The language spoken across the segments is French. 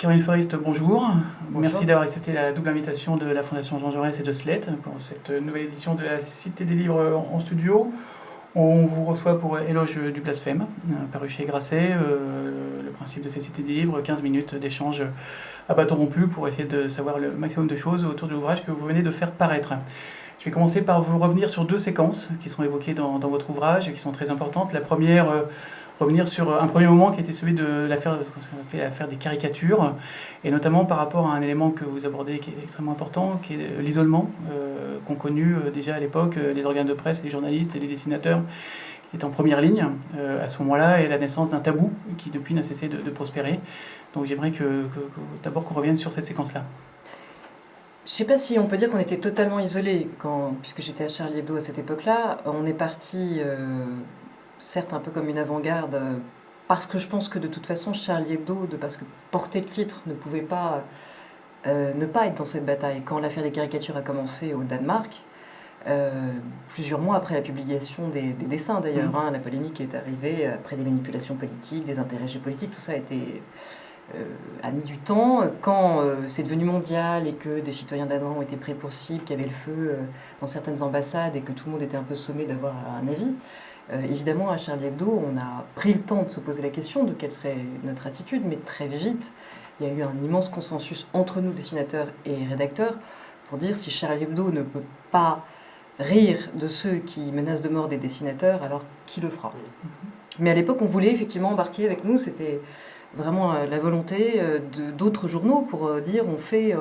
Caroline Forest, bonjour. Bonjour. Merci d'avoir accepté la double invitation de la Fondation Jean Jaurès et de SLET pour cette nouvelle édition de la Cité des livres en studio. On vous reçoit pour Éloge du blasphème, paru chez Grasset. Le principe de cette Cité des livres, 15 minutes d'échange à bâton rompu pour essayer de savoir le maximum de choses autour de l'ouvrage que vous venez de faire paraître. Je vais commencer par vous revenir sur deux séquences qui sont évoquées dans votre ouvrage et qui sont très importantes. La première, revenir sur un premier moment qui était celui de l'affaire des caricatures, et notamment par rapport à un élément que vous abordez qui est extrêmement important, qui est l'isolement qu'ont connu déjà à l'époque les organes de presse, les journalistes et les dessinateurs qui étaient en première ligne à ce moment-là, et la naissance d'un tabou qui depuis n'a cessé de prospérer. Donc j'aimerais d'abord qu'on revienne sur cette séquence-là. Je ne sais pas si on peut dire qu'on était totalement isolés, puisque j'étais à Charlie Hebdo à cette époque-là. On est parti, certes un peu comme une avant-garde, parce que je pense que de toute façon Charlie Hebdo, parce que porter le titre, ne pouvait pas ne pas être dans cette bataille. Quand l'affaire des caricatures a commencé au Danemark, plusieurs mois après la publication des dessins d'ailleurs, la polémique est arrivée après des manipulations politiques, des intérêts géopolitiques, tout ça a mis du temps. Quand c'est devenu mondial et que des citoyens danois ont été pris pour cible, qu'il y avait le feu dans certaines ambassades et que tout le monde était un peu sommé d'avoir un avis, évidemment à Charlie Hebdo, on a pris le temps de se poser la question de quelle serait notre attitude, mais très vite, il y a eu un immense consensus entre nous, dessinateurs et rédacteurs, pour dire si Charlie Hebdo ne peut pas rire de ceux qui menacent de mort des dessinateurs, alors qui le fera? Mais à l'époque, on voulait effectivement embarquer avec nous, c'était vraiment la volonté d'autres journaux pour dire on fait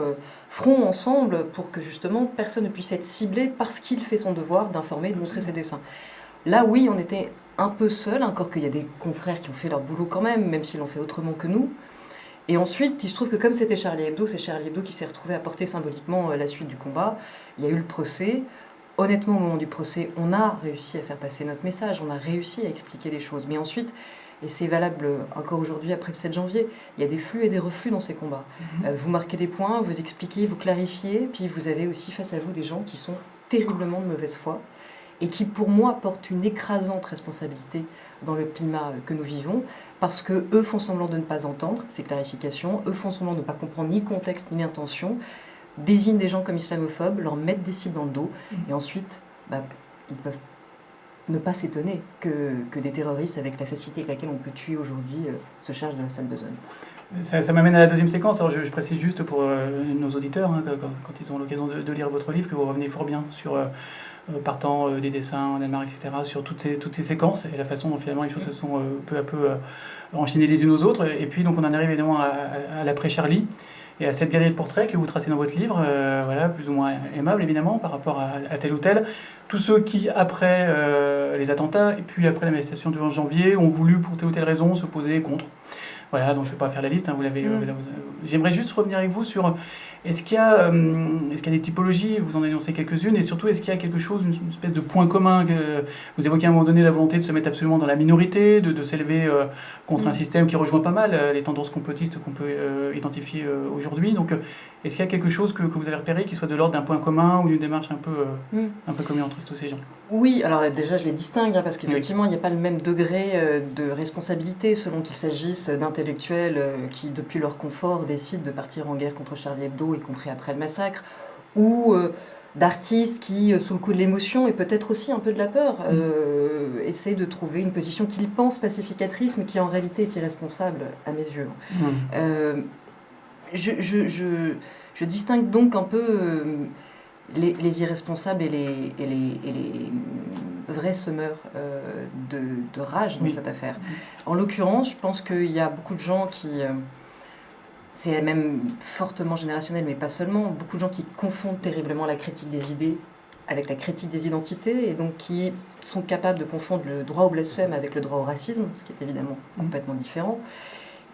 front ensemble pour que justement personne ne puisse être ciblé parce qu'il fait son devoir d'informer et de montrer ses dessins. Là, oui, on était un peu seuls, encore qu'il y a des confrères qui ont fait leur boulot quand même s'ils l'ont fait autrement que nous. Et ensuite, il se trouve que comme c'était Charlie Hebdo, c'est Charlie Hebdo qui s'est retrouvé à porter symboliquement la suite du combat. Il y a eu le procès. Honnêtement, au moment du procès, on a réussi à faire passer notre message, on a réussi à expliquer les choses. Mais ensuite, et c'est valable encore aujourd'hui après le 7 janvier, il y a des flux et des reflux dans ces combats. Vous marquez des points, vous expliquez, vous clarifiez, puis vous avez aussi face à vous des gens qui sont terriblement de mauvaise foi et qui, pour moi, portent une écrasante responsabilité dans le climat que nous vivons, parce qu'eux font semblant de ne pas entendre ces clarifications, eux font semblant de ne pas comprendre ni le contexte ni l'intention, désignent des gens comme islamophobes, leur mettent des cibles dans le dos, et ensuite, ils peuvent ne pas s'étonner que des terroristes, avec la facilité avec laquelle on peut tuer aujourd'hui, se chargent de la sale besogne. Ça m'amène à la deuxième séquence. Alors je précise juste pour nos auditeurs, quand ils ont l'occasion de lire votre livre, que vous revenez fort bien sur, partant des dessins en Danemark, etc., sur toutes ces séquences et la façon dont finalement les choses se sont peu à peu enchaînées les unes aux autres. Et puis donc on en arrive évidemment à l'après-Charlie et à cette galerie de portraits que vous tracez dans votre livre, voilà, plus ou moins aimable évidemment par rapport à tel ou tel. Tous ceux qui, après les attentats et puis après la manifestation du 11 janvier, ont voulu pour telle ou telle raison se poser contre. Voilà, donc je ne vais pas faire la liste, vous l'avez. J'aimerais juste revenir avec vous sur est-ce qu'il y a des typologies, vous en énoncez quelques-unes, et surtout est-ce qu'il y a quelque chose, une espèce de point commun que vous évoquez à un moment donné, la volonté de se mettre absolument dans la minorité, de s'élever contre un système qui rejoint pas mal les tendances complotistes qu'on peut identifier aujourd'hui. Donc est-ce qu'il y a quelque chose que vous avez repéré qui soit de l'ordre d'un point commun ou d'une démarche un peu commune entre tous ces gens? Oui, alors déjà je les distingue, parce qu'effectivement il n'y a pas le même degré de responsabilité selon qu'il s'agisse d'intellectuels qui, depuis leur confort, décident de partir en guerre contre Charlie Hebdo, y compris après le massacre, ou d'artistes qui, sous le coup de l'émotion et peut-être aussi un peu de la peur, essaient de trouver une position qu'ils pensent pacificatrice, mais qui en réalité est irresponsable à mes yeux. Je distingue donc un peu les irresponsables et les vrais semeurs de rage dans cette affaire. En l'occurrence, je pense qu'il y a beaucoup de gens qui... c'est même fortement générationnel, mais pas seulement. Beaucoup de gens qui confondent terriblement la critique des idées avec la critique des identités, et donc qui sont capables de confondre le droit au blasphème avec le droit au racisme, ce qui est évidemment complètement différent.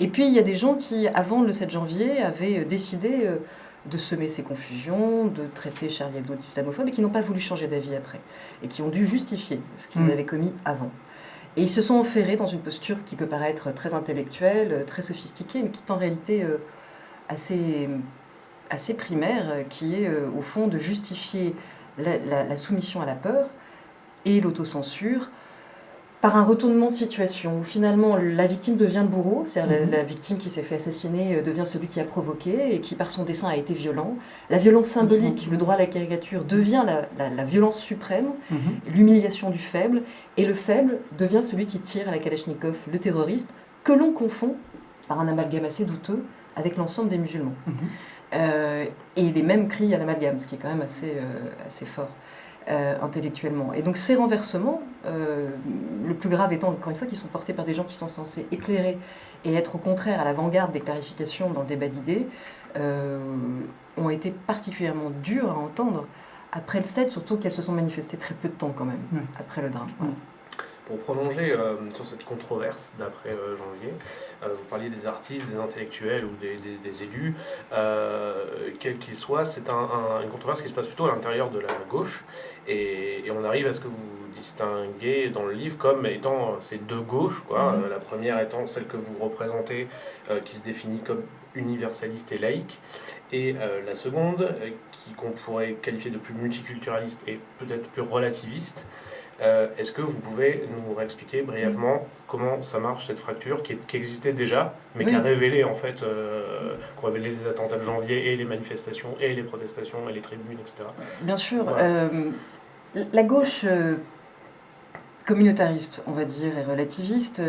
Et puis il y a des gens qui, avant le 7 janvier, avaient décidé de semer ces confusions, de traiter Charlie Hebdo d'islamophobe, et qui n'ont pas voulu changer d'avis après, et qui ont dû justifier ce qu'ils avaient commis avant. Et ils se sont enferrés dans une posture qui peut paraître très intellectuelle, très sophistiquée, mais qui est en réalité assez primaire, qui est au fond de justifier la soumission à la peur et l'autocensure par un retournement de situation où finalement la victime devient le bourreau, c'est-à-dire la victime qui s'est fait assassiner devient celui qui a provoqué et qui par son dessein a été violent. La violence symbolique, le droit à la caricature devient la violence suprême, l'humiliation du faible, et le faible devient celui qui tire à la Kalachnikov, le terroriste, que l'on confond, par un amalgame assez douteux, avec l'ensemble des musulmans. Et les mêmes crient à l'amalgame, ce qui est quand même assez fort. Intellectuellement. Et donc ces renversements, le plus grave étant encore une fois qu'ils sont portés par des gens qui sont censés éclairer et être au contraire à l'avant-garde des clarifications dans le débat d'idées, ont été particulièrement durs à entendre après le 7, surtout qu'elles se sont manifestées très peu de temps quand même, après le drame. Voilà. Pour prolonger sur cette controverse d'après Janvier, vous parliez des artistes, des intellectuels ou des élus, quels qu'ils soient, c'est une controverse qui se passe plutôt à l'intérieur de la gauche, et on arrive à ce que vous distinguez dans le livre comme étant ces deux gauches, quoi. La première étant celle que vous représentez, qui se définit comme universaliste et laïque, et la seconde, qu'on pourrait qualifier de plus multiculturaliste et peut-être plus relativiste. Est-ce que vous pouvez nous réexpliquer brièvement comment ça marche cette fracture qui existait déjà, mais qui a révélé en fait, qui a révélé les attentats de janvier et les manifestations et les protestations et les tribunes, etc. Bien sûr. Voilà. La gauche communautariste, on va dire, et relativiste,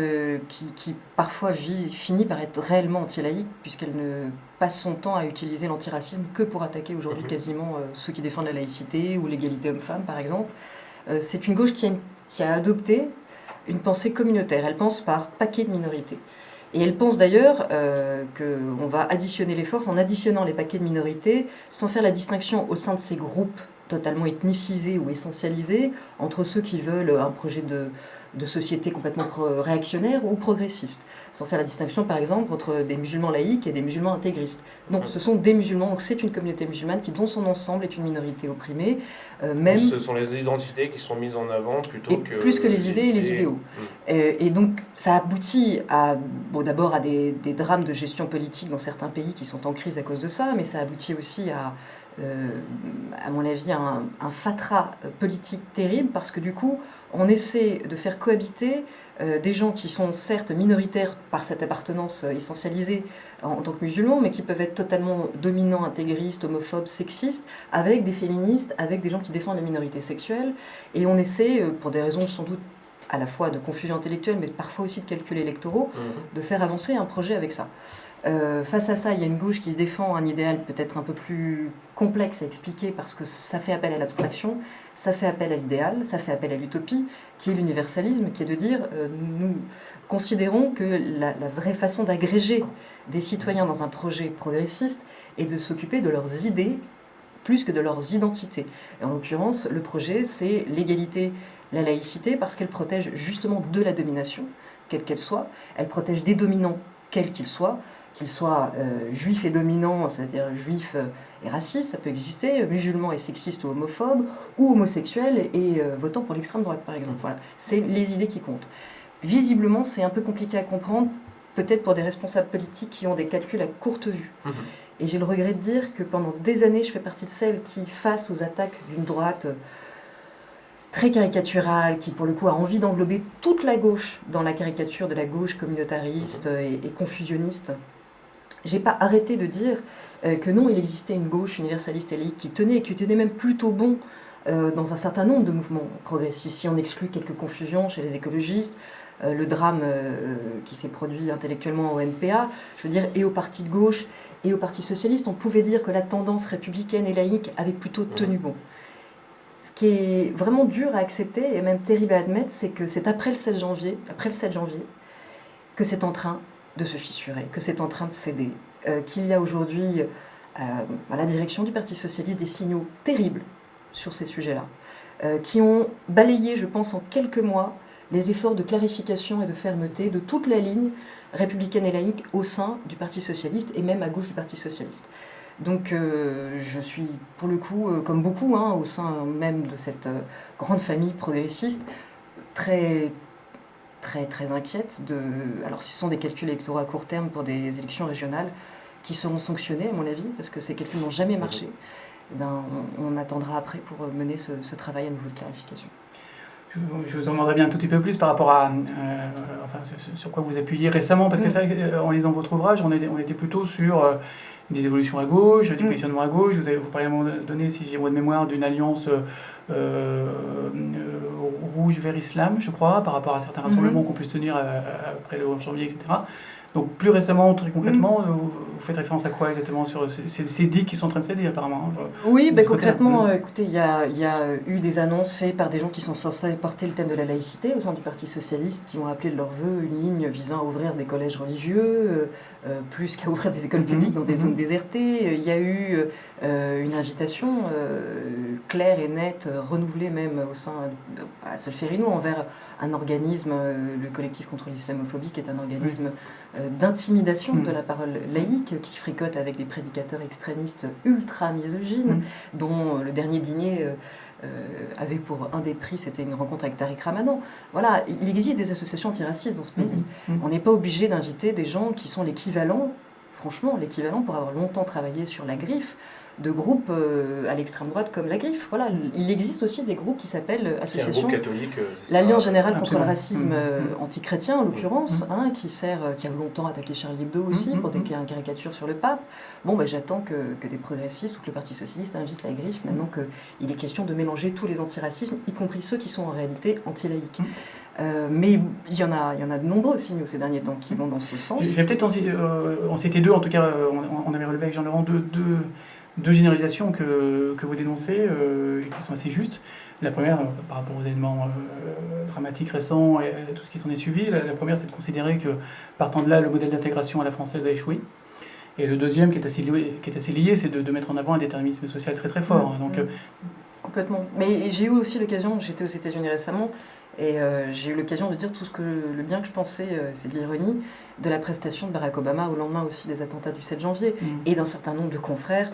qui parfois finit par être réellement anti-laïque, puisqu'elle ne passe son temps à utiliser l'antiracisme que pour attaquer aujourd'hui quasiment ceux qui défendent la laïcité ou l'égalité homme-femme, par exemple. C'est une gauche qui a adopté une pensée communautaire. Elle pense par paquet de minorités. Et elle pense d'ailleurs qu'on va additionner les forces en additionnant les paquets de minorités sans faire la distinction au sein de ces groupes totalement ethnicisés ou essentialisés entre ceux qui veulent un projet de société complètement réactionnaire ou progressiste. Sans faire la distinction, par exemple, entre des musulmans laïcs et des musulmans intégristes. Non, ce sont des musulmans, donc c'est une communauté musulmane qui, dans son ensemble, est une minorité opprimée. Même... Ce sont les identités qui sont mises en avant plutôt que... Plus que les idées et les idéaux. Et donc, ça aboutit d'abord à des drames de gestion politique dans certains pays qui sont en crise à cause de ça, mais ça aboutit aussi à mon avis, un fatras politique terrible, parce que du coup, on essaie de faire cohabiter des gens qui sont certes minoritaires par cette appartenance essentialisée en tant que musulmans, mais qui peuvent être totalement dominants, intégristes, homophobes, sexistes, avec des féministes, avec des gens qui défendent les minorités sexuelles. Et on essaie, pour des raisons sans doute à la fois de confusion intellectuelle, mais parfois aussi de calculs électoraux, de faire avancer un projet avec ça. Face à ça, il y a une gauche qui se défend un idéal peut-être un peu plus complexe à expliquer parce que ça fait appel à l'abstraction, ça fait appel à l'idéal, ça fait appel à l'utopie, qui est l'universalisme, qui est de dire nous considérons que la vraie façon d'agréger des citoyens dans un projet progressiste est de s'occuper de leurs idées plus que de leurs identités. Et en l'occurrence, le projet, c'est l'égalité, la laïcité, parce qu'elle protège justement de la domination, quelle qu'elle soit, elle protège des dominants, quels qu'ils soient juifs et dominants, c'est-à-dire juifs et racistes, ça peut exister, musulmans et sexistes ou homophobes, ou homosexuels et votant pour l'extrême droite, par exemple. Voilà, c'est les idées qui comptent. Visiblement, c'est un peu compliqué à comprendre, peut-être pour des responsables politiques qui ont des calculs à courte vue. Et j'ai le regret de dire que pendant des années, je fais partie de celles qui, face aux attaques d'une droite très caricaturale, qui pour le coup a envie d'englober toute la gauche dans la caricature de la gauche communautariste et confusionniste, j'ai pas arrêté de dire que non, il existait une gauche universaliste et laïque qui tenait même plutôt bon dans un certain nombre de mouvements progressistes. Si on exclut quelques confusions chez les écologistes, le drame qui s'est produit intellectuellement au NPA, je veux dire, et au parti de gauche et au parti socialiste, on pouvait dire que la tendance républicaine et laïque avait plutôt tenu bon. Ce qui est vraiment dur à accepter et même terrible à admettre, c'est que c'est après le 7 janvier, que c'est en train de se fissurer, que c'est en train de céder, qu'il y a aujourd'hui à la direction du Parti socialiste des signaux terribles sur ces sujets-là, qui ont balayé, je pense, en quelques mois, les efforts de clarification et de fermeté de toute la ligne républicaine et laïque au sein du Parti socialiste et même à gauche du Parti socialiste. Donc je suis, pour le coup, comme beaucoup, au sein même de cette grande famille progressiste, très inquiète alors ce sont des calculs électoraux à court terme pour des élections régionales qui seront sanctionnés, à mon avis, parce que ces calculs n'ont jamais marché. On attendra après pour mener ce travail à nouveau de clarification. je vous en demanderai bien un tout petit peu plus par rapport à enfin, sur quoi vous appuyez récemment, parce que c'est vrai qu'en lisant votre ouvrage, on était plutôt sur des évolutions à gauche, des positionnements à gauche. Vous parlez à un moment donné, si j'ai bonne mémoire, d'une alliance rouge vers islam, je crois, par rapport à certains rassemblements qu'on puisse tenir après le 11 janvier, etc. Donc plus récemment, très concrètement, vous faites référence à quoi exactement sur ces dits qui sont en train de céder apparemment? Oui, concrètement, écoutez, il y a eu des annonces faites par des gens qui sont censés porter le thème de la laïcité au sein du Parti socialiste, qui ont appelé de leur vœu une ligne visant à ouvrir des collèges religieux, plus qu'à ouvrir des écoles publiques dans des zones désertées. Il y a eu une invitation claire et nette, renouvelée même au sein à Solferino envers un organisme, le collectif contre l'islamophobie, qui est un organisme d'intimidation de la parole laïque, qui fricote avec des prédicateurs extrémistes ultra misogynes, dont le dernier dîner avait pour un des prix, c'était une rencontre avec Tariq Ramadan. Voilà, il existe des associations antiracistes dans ce pays. On n'est pas obligé d'inviter des gens qui sont l'équivalent, franchement, l'équivalent pour avoir longtemps travaillé sur la griffe, de groupes à l'extrême droite comme la Griffe. Voilà, il existe aussi des groupes qui s'appellent associations. L'Alliance Générale contre le racisme antichrétien, en l'occurrence, qui a longtemps attaqué Charlie Hebdo aussi pour des caricatures sur le pape. Bon, j'attends que des progressistes ou que le Parti socialiste invite la Griffe maintenant qu'il est question de mélanger tous les antiracismes, y compris ceux qui sont en réalité anti-laïques. Mais il y en a de nombreux signaux ces derniers temps qui vont dans ce sens. Je vais peut-être en citer deux, en tout cas, on avait relevé avec Jean-Laurent deux généralisations que vous dénoncez et qui sont assez justes. La première, par rapport aux événements dramatiques récents et tout ce qui s'en est suivi, la première, c'est de considérer que, partant de là, le modèle d'intégration à la française a échoué. Et le deuxième, qui est assez lié, c'est de mettre en avant un déterminisme social très très fort. Complètement. Mais j'ai eu aussi l'occasion, j'étais aux États-Unis récemment, et j'ai eu l'occasion de dire tout le bien que je pensais, c'est de l'ironie, de la prestation de Barack Obama au lendemain aussi des attentats du 7 janvier, et d'un certain nombre de confrères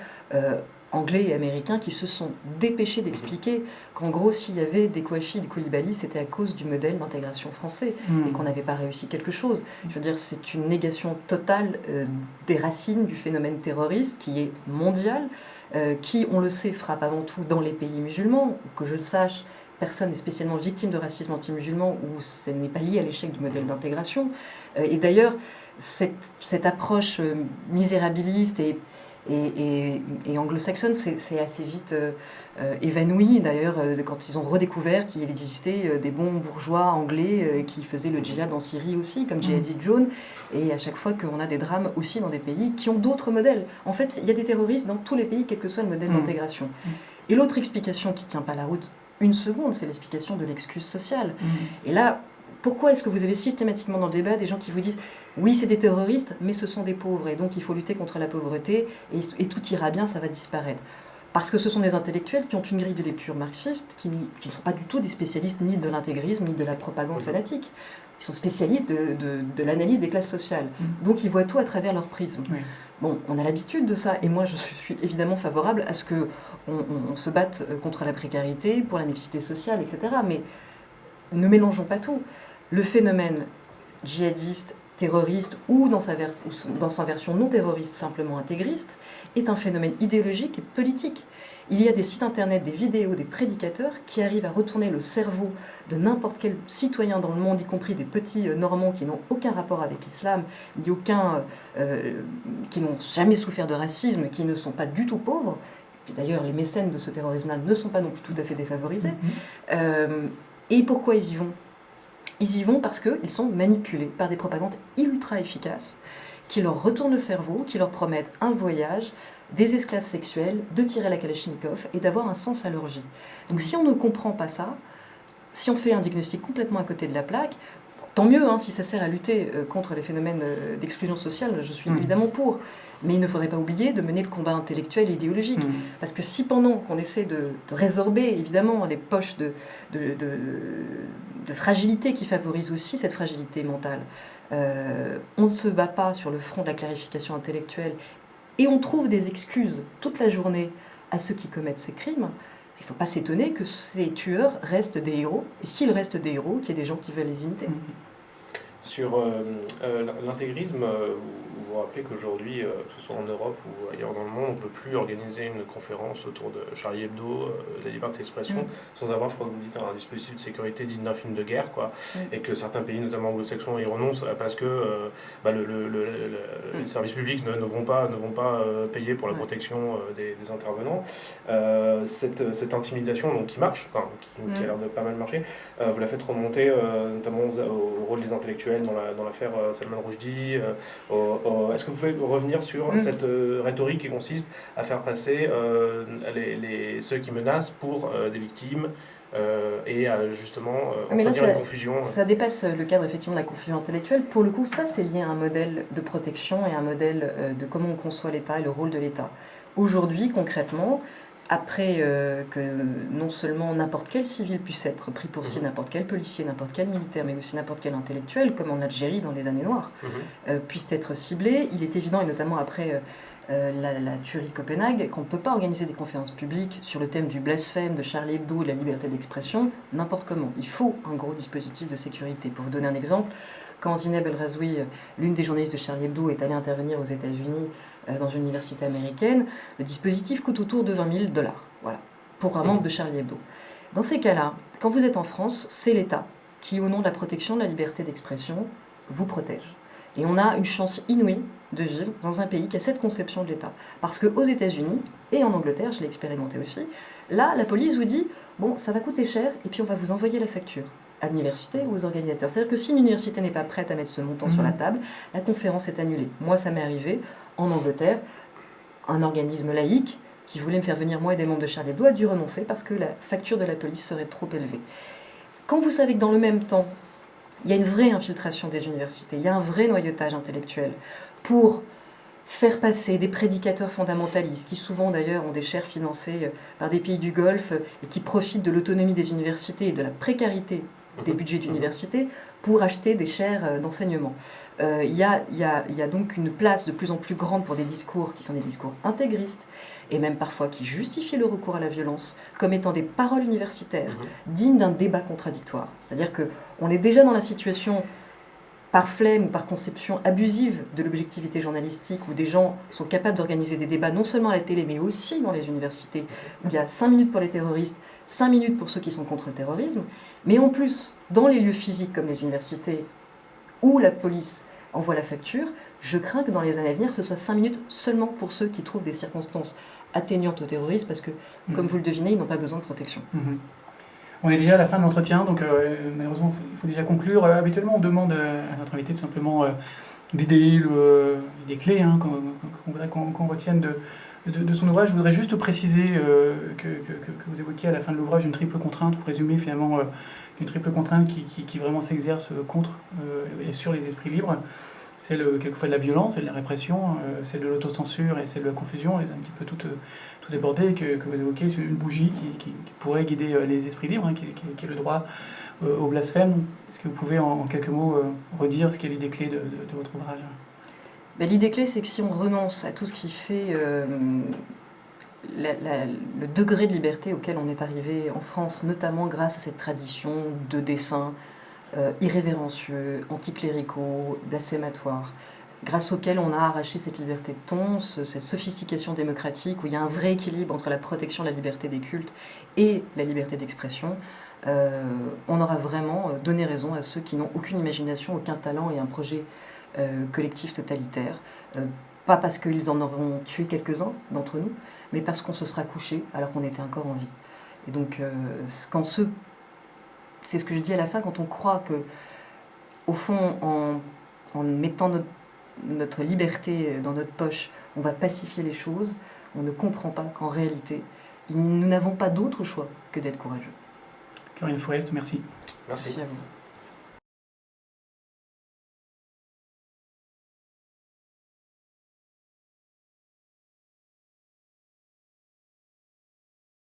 anglais et américains qui se sont dépêchés d'expliquer qu'en gros, s'il y avait des Kouachi, des Koulibaly, c'était à cause du modèle d'intégration français, et qu'on n'avait pas réussi quelque chose. Je veux dire, c'est une négation totale des racines du phénomène terroriste qui est mondial, qui, on le sait, frappe avant tout dans les pays musulmans, que je sache, personne n'est spécialement victime de racisme anti-musulman où ce n'est pas lié à l'échec du modèle d'intégration. Et d'ailleurs, cette approche misérabiliste et anglo-saxonne c'est assez vite évanoui. D'ailleurs, quand ils ont redécouvert qu'il existait des bons bourgeois anglais qui faisaient le djihad en Syrie aussi, comme Djihadi John, et à chaque fois qu'on a des drames aussi dans des pays qui ont d'autres modèles. En fait, il y a des terroristes dans tous les pays, quel que soit le modèle d'intégration. Et l'autre explication qui ne tient pas la route une seconde, c'est l'explication de l'excuse sociale. Et là, pourquoi est-ce que vous avez systématiquement dans le débat des gens qui vous disent « oui, c'est des terroristes, mais ce sont des pauvres, et donc il faut lutter contre la pauvreté, et tout ira bien, ça va disparaître ». Parce que ce sont des intellectuels qui ont une grille de lecture marxiste, qui ne sont pas du tout des spécialistes ni de l'intégrisme, ni de la propagande fanatique. Ils sont spécialistes de l'analyse des classes sociales. Donc ils voient tout à travers leur prisme. Bon, on a l'habitude de ça, et moi je suis évidemment favorable à ce qu'on se batte contre la précarité, pour la mixité sociale, etc. Mais ne mélangeons pas tout. Le phénomène djihadiste, terroriste, ou dans sa version non terroriste, simplement intégriste, est un phénomène idéologique et politique. Il y a des sites internet, des vidéos, des prédicateurs qui arrivent à retourner le cerveau de n'importe quel citoyen dans le monde, y compris des petits Normands qui n'ont aucun rapport avec l'islam, qui n'ont jamais souffert de racisme, qui ne sont pas du tout pauvres. Puis d'ailleurs, les mécènes de ce terrorisme-là ne sont pas non plus tout à fait défavorisés. Et pourquoi ils y vont ? Ils y vont parce qu'ils sont manipulés par des propagandes ultra efficaces qui leur retournent le cerveau, qui leur promettent un voyage, des esclaves sexuels, de tirer la Kalachnikov et d'avoir un sens à leur vie. Donc si on ne comprend pas ça, si on fait un diagnostic complètement à côté de la plaque, tant mieux si ça sert à lutter contre les phénomènes d'exclusion sociale, je suis évidemment pour. Mais il ne faudrait pas oublier de mener le combat intellectuel et idéologique. Parce que si pendant qu'on essaie de résorber évidemment les poches de fragilité qui favorisent aussi cette fragilité mentale, on ne se bat pas sur le front de la clarification intellectuelle et on trouve des excuses toute la journée à ceux qui commettent ces crimes, il ne faut pas s'étonner que ces tueurs restent des héros. Et s'ils restent des héros, qu'il y ait des gens qui veulent les imiter. Sur l'intégrisme, vous vous rappeler qu'aujourd'hui, que ce soit en Europe ou ailleurs dans le monde, on ne peut plus organiser une conférence autour de Charlie Hebdo, de la liberté d'expression, sans avoir, je crois que vous dites, un dispositif de sécurité digne d'un film de guerre, quoi, et que certains pays, notamment anglo-saxons, y renoncent parce que les services publics ne vont pas payer pour la protection des intervenants. Cette intimidation donc, qui marche, qui a l'air de pas mal marcher, vous la faites remonter notamment au rôle des intellectuels dans l'affaire Salman Rushdie. Est-ce que vous pouvez revenir sur cette rhétorique qui consiste à faire passer ceux qui menacent pour des victimes et à justement entretenir une confusion Ça dépasse le cadre effectivement de la confusion intellectuelle. Pour le coup, ça c'est lié à un modèle de protection et un modèle de comment on conçoit l'État et le rôle de l'État. Aujourd'hui, concrètement, après que non seulement n'importe quel civil puisse être pris pour cible, n'importe quel policier, n'importe quel militaire, mais aussi n'importe quel intellectuel, comme en Algérie dans les années noires, puisse être ciblé, il est évident, et notamment après la tuerie de Copenhague, qu'on ne peut pas organiser des conférences publiques sur le thème du blasphème, de Charlie Hebdo et de la liberté d'expression n'importe comment. Il faut un gros dispositif de sécurité. Pour vous donner un exemple, quand Zineb El Razoui, l'une des journalistes de Charlie Hebdo, est allée intervenir aux États-Unis dans une université américaine, le dispositif coûte autour de $20 000, voilà, pour un membre de Charlie Hebdo. Dans ces cas-là, quand vous êtes en France, c'est l'État qui, au nom de la protection de la liberté d'expression, vous protège. Et on a une chance inouïe de vivre dans un pays qui a cette conception de l'État. Parce qu'aux États-Unis et en Angleterre, je l'ai expérimenté aussi, là, la police vous dit « bon, ça va coûter cher, et puis on va vous envoyer la facture » à l'université ou aux organisateurs. C'est-à-dire que si l'université n'est pas prête à mettre ce montant sur la table, la conférence est annulée. Moi, ça m'est arrivé en Angleterre, un organisme laïque qui voulait me faire venir moi et des membres de Charlie Hebdo a dû renoncer parce que la facture de la police serait trop élevée. Quand vous savez que dans le même temps, il y a une vraie infiltration des universités, il y a un vrai noyautage intellectuel pour faire passer des prédicateurs fondamentalistes, qui souvent d'ailleurs ont des chaires financées par des pays du Golfe et qui profitent de l'autonomie des universités et de la précarité des budgets d'université pour acheter des chaires d'enseignement. Il y a donc une place de plus en plus grande pour des discours qui sont des discours intégristes et même parfois qui justifient le recours à la violence comme étant des paroles universitaires dignes d'un débat contradictoire. C'est-à-dire qu'on est déjà dans la situation par flemme ou par conception abusive de l'objectivité journalistique où des gens sont capables d'organiser des débats non seulement à la télé mais aussi dans les universités où il y a 5 minutes pour les terroristes, 5 minutes pour ceux qui sont contre le terrorisme, mais en plus dans les lieux physiques comme les universités où la police envoie la facture, je crains que dans les années à venir ce soit 5 minutes seulement pour ceux qui trouvent des circonstances atténuantes au terrorisme parce que comme vous le devinez, ils n'ont pas besoin de protection. On est déjà à la fin de l'entretien, donc malheureusement, il faut déjà conclure. Habituellement, on demande à notre invité de simplement d'idées, des clés qu'on voudrait qu'on retienne de son ouvrage. Je voudrais juste préciser que vous évoquiez à la fin de l'ouvrage une triple contrainte, pour résumer finalement une triple contrainte qui vraiment s'exerce contre et sur les esprits libres. Celle quelquefois de la violence et de la répression, celle de l'autocensure et celle de la confusion, les a un petit peu tout débordées, que vous évoquez, c'est une bougie qui pourrait guider les esprits libres, qui est le droit au blasphème. Est-ce que vous pouvez en quelques mots redire ce qu'est l'idée clé de votre ouvrage ? L'idée clé, c'est que si on renonce à tout ce qui fait le degré de liberté auquel on est arrivé en France, notamment grâce à cette tradition de dessins irrévérencieux, anticléricaux, blasphématoires, grâce auquel on a arraché cette liberté de ton, cette sophistication démocratique, où il y a un vrai équilibre entre la protection de la liberté des cultes et la liberté d'expression, on aura vraiment donné raison à ceux qui n'ont aucune imagination, aucun talent et un projet collectif totalitaire. Pas parce qu'ils en auront tué quelques-uns d'entre nous, mais parce qu'on se sera couché alors qu'on était encore en vie. Et donc, c'est ce que je dis à la fin, quand on croit que, au fond, en mettant notre liberté dans notre poche, on va pacifier les choses, on ne comprend pas qu'en réalité, nous n'avons pas d'autre choix que d'être courageux. Caroline Forest, merci. Merci. Merci à vous.